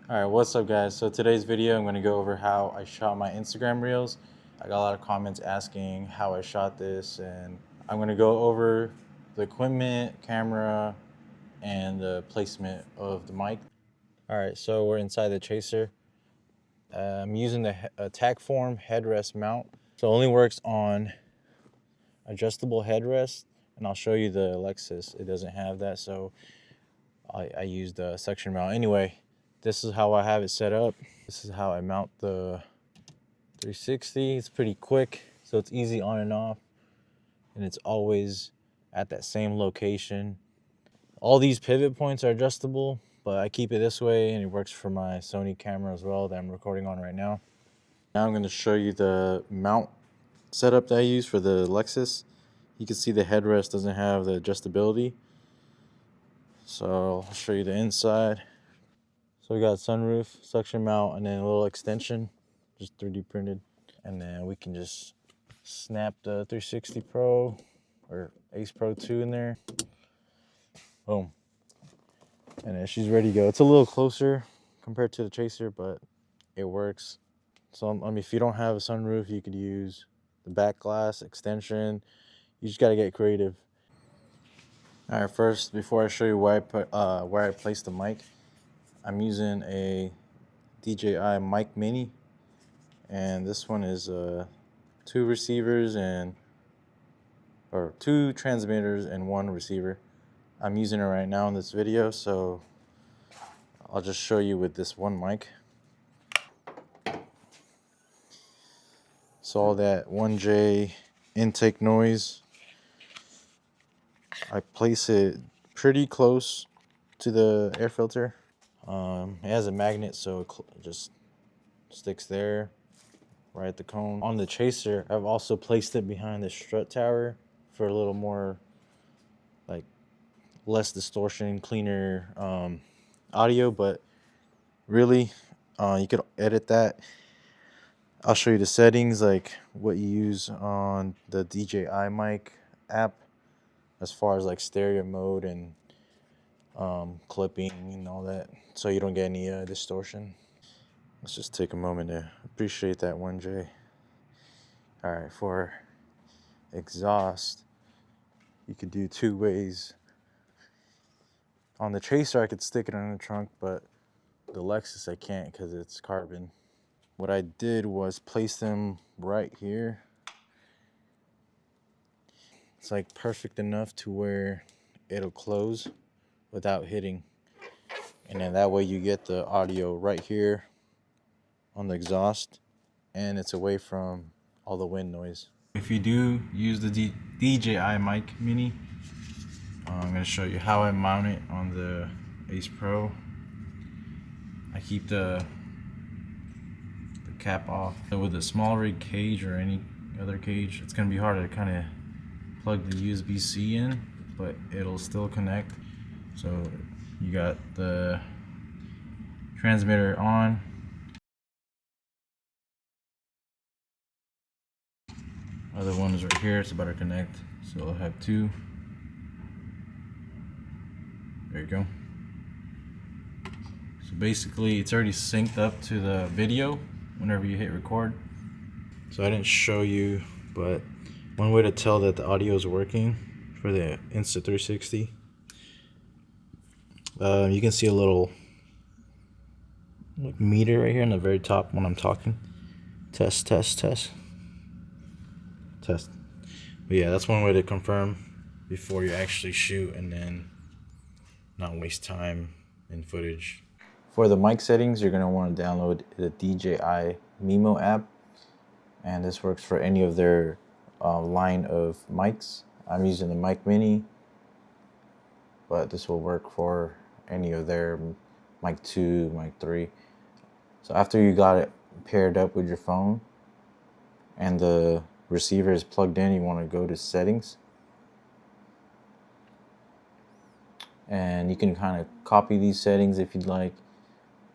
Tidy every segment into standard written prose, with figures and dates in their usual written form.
Alright, what's up guys? So today's video I'm going to go over how I shot my Instagram Reels. I got a lot of comments asking how I shot this, and I'm going to go over the equipment, camera, and the placement of the mic. Alright, so we're inside the Chaser. I'm using the Tacform headrest mount. So it only works on adjustable headrest, and I'll show you the Lexus. It doesn't have that, so I used the suction mount. Anyway, this is how I have it set up. This is how I mount the 360. It's pretty quick, so it's easy on and off, and it's always at that same location. All these pivot points are adjustable, but I keep it this way, and it works for my Sony camera as well that I'm recording on right now. Now I'm going to show you the mount setup that I use for the Lexus. You can see the headrest doesn't have the adjustability, so I'll show you the inside. So we got sunroof, suction mount, and then a little extension, just 3D printed. And then we can just snap the 360 Pro or Ace Pro 2 in there. Boom. And then she's ready to go. It's a little closer compared to the Chaser, but it works. So, I mean, if you don't have a sunroof, you could use the back glass extension. You just got to get creative. All right, first, before I show you where I placed the mic, I'm using a DJI Mic Mini, and this one is 2 receivers or 2 transmitters and 1 receiver. I'm using it right now in this video, so I'll just show you with this one mic. So all that 1J intake noise, I place it pretty close to the air filter. It has a magnet, so it just sticks there, right at the cone. On the Chaser, I've also placed it behind the strut tower for a little more, like, less distortion, cleaner audio, but really, you could edit that. I'll show you the settings, like what you use on the DJI mic app, as far as like stereo mode and clipping and all that, so you don't get any distortion. Let's just take a moment to appreciate that 1J. All right, for exhaust, you could do 2 ways. On the Chaser, I could stick it in the trunk, but the Lexus I can't because it's carbon. What I did was place them right here. It's like perfect enough to where it'll close without hitting. And then that way you get the audio right here on the exhaust, and it's away from all the wind noise. If you do use the DJI Mic Mini, I'm going to show you how I mount it on the Ace Pro. I keep the cap off. So with a small rig cage or any other cage, it's going to be hard to kind of plug the USB-C in, but it'll still connect. So you got the transmitter on. Other one is right here, it's about to connect. So I'll have 2. There you go. So basically it's already synced up to the video whenever you hit record. So I didn't show you, but one way to tell that the audio is working for the Insta360, you can see a little meter right here in the very top when I'm talking. Test, test, test. Test. But yeah, that's one way to confirm before you actually shoot and then not waste time in footage. For the mic settings, you're going to want to download the DJI Mimo app, and this works for any of their line of mics. I'm using the Mic Mini, but this will work for any of their Mic 2, Mic 3. So after you got it paired up with your phone and the receiver is plugged in, you want to go to settings, and you can kind of copy these settings if you'd like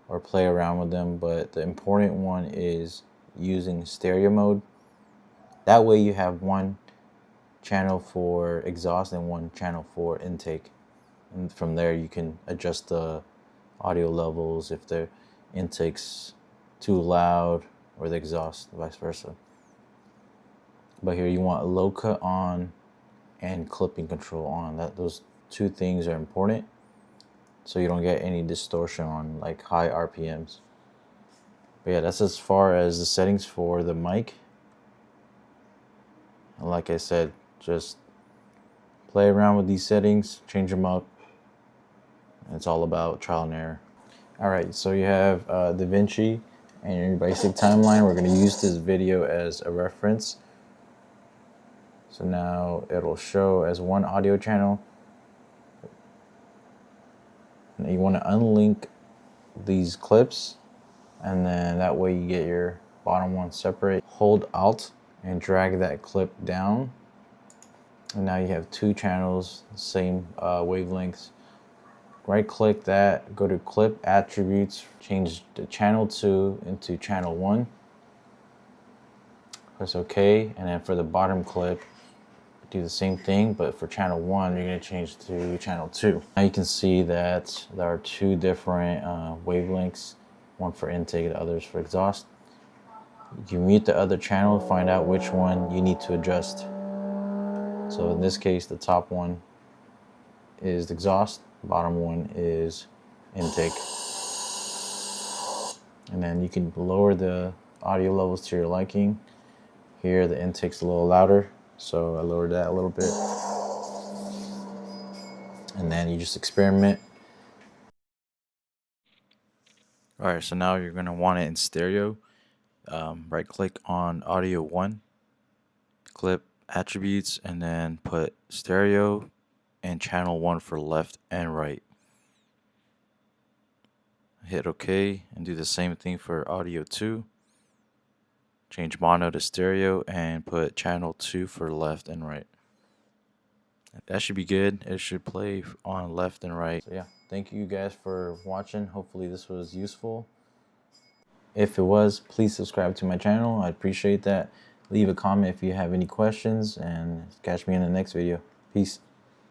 or play around with them, but the important one is using stereo mode. That way you have 1 channel for exhaust and 1 channel for intake, and from there you can adjust the audio levels if intake's too loud or the exhaust, vice versa. But here you want low cut on and clipping control on. Those two things are important, so you don't get any distortion on like high RPMs. But yeah, that's as far as the settings for the mic. And like I said, just play around with these settings, change them up. It's all about trial and error. All right, so you have DaVinci and your basic timeline. We're going to use this video as a reference. So now it'll show as one audio channel. And you want to unlink these clips, and then that way you get your bottom one separate. Hold Alt and drag that clip down. And now you have two channels, same wavelengths. Right click that, go to clip attributes, change the channel 2 into channel 1. Press OK, and then for the bottom clip, do the same thing, but for channel 1, you're going to change to channel 2. Now you can see that there are two different wavelengths, one for intake and the others for exhaust. You mute the other channel to find out which one you need to adjust. So in this case, the top one is the exhaust, the bottom one is intake. And then you can lower the audio levels to your liking. Here the intake's a little louder, so I lowered that a little bit. And then you just experiment. All right, so now you're gonna want it in stereo. Right click on audio 1, clip attributes, and then put stereo and channel 1 for left and right. Hit OK and do the same thing for audio 2. Change mono to stereo and put channel 2 for left and right. That should be good. It should play on left and right. So yeah, thank you guys for watching. Hopefully this was useful. If it was, please subscribe to my channel. I'd appreciate that. Leave a comment if you have any questions, and catch me in the next video. Peace.